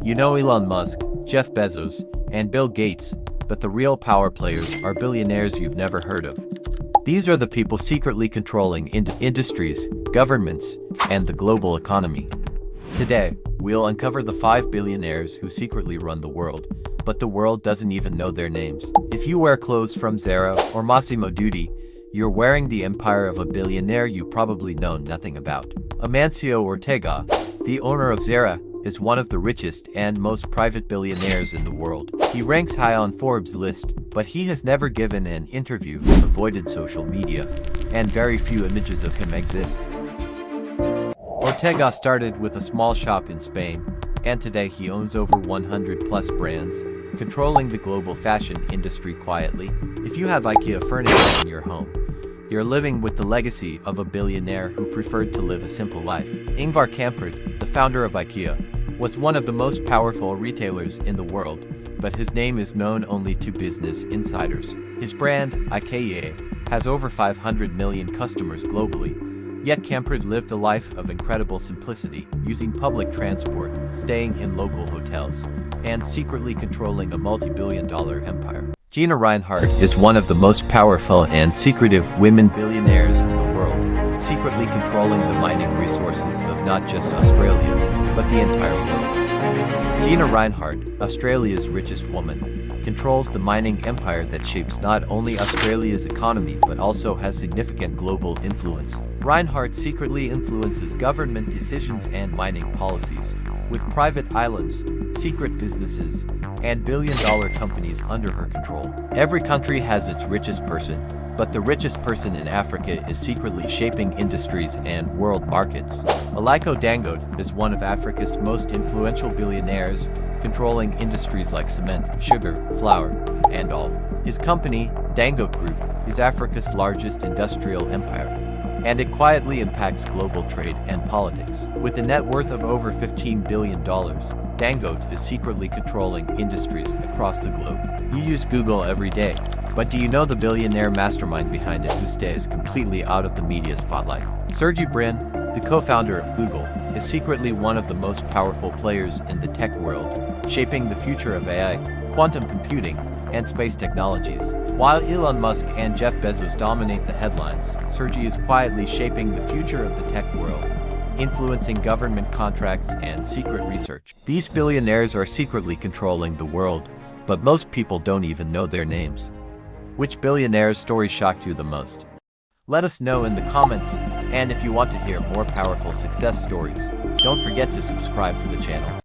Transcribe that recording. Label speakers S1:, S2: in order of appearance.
S1: You know Elon Musk, Jeff Bezos, and Bill Gates, but the real power players are billionaires you've never heard of. These are the people secretly controlling industries, governments, and the global economy. Today, we'll uncover the 5 billionaires who secretly run the world, but the world doesn't even know their names. If you wear clothes from Zara or Massimo Dutti, you're wearing the empire of a billionaire you probably know nothing about. Amancio Ortega, the owner of Zara, is one of the richest and most private billionaires in the world. He ranks high on Forbes' list, but he has never given an interview, avoided social media, and very few images of him exist. Ortega started with a small shop in Spain, and today he owns over 100+ brands, controlling the global fashion industry quietly. If you have IKEA furniture in your home, you're living with the legacy of a billionaire who preferred to live a simple life. Ingvar Kamprad, the founder of IKEA, was one of the most powerful retailers in the world, but his name is known only to business insiders. His brand, IKEA, has over 500 million customers globally, yet Kamprad lived a life of incredible simplicity, using public transport, staying in local hotels, and secretly controlling a multi-billion-dollar empire. Gina Rinehart is one of the most powerful and secretive women billionaires in the world, secretly controlling the mining resources of not just Australia, but the entire world. Gina Rinehart, Australia's richest woman, controls the mining empire that shapes not only Australia's economy but also has significant global influence. Rinehart secretly influences government decisions and mining policies, with private islands, secret businesses, and billion-dollar companies under her control. Every country has its richest person, but the richest person in Africa is secretly shaping industries and world markets. Aliko Dangote is one of Africa's most influential billionaires, controlling industries like cement, sugar, flour, and oil. His company, Dangote Group, is Africa's largest industrial empire, and it quietly impacts global trade and politics. With a net worth of over $15 billion, Dangote is secretly controlling industries across the globe. You use Google every day, but do you know the billionaire mastermind behind it who stays completely out of the media spotlight? Sergey Brin, the co-founder of Google, is secretly one of the most powerful players in the tech world, shaping the future of AI, quantum computing, and space technologies. While Elon Musk and Jeff Bezos dominate the headlines, Sergey is quietly shaping the future of the tech world, influencing government contracts and secret research. These billionaires are secretly controlling the world, but most people don't even know their names. Which billionaire's story shocked you the most? Let us know in the comments, and if you want to hear more powerful success stories, don't forget to subscribe to the channel.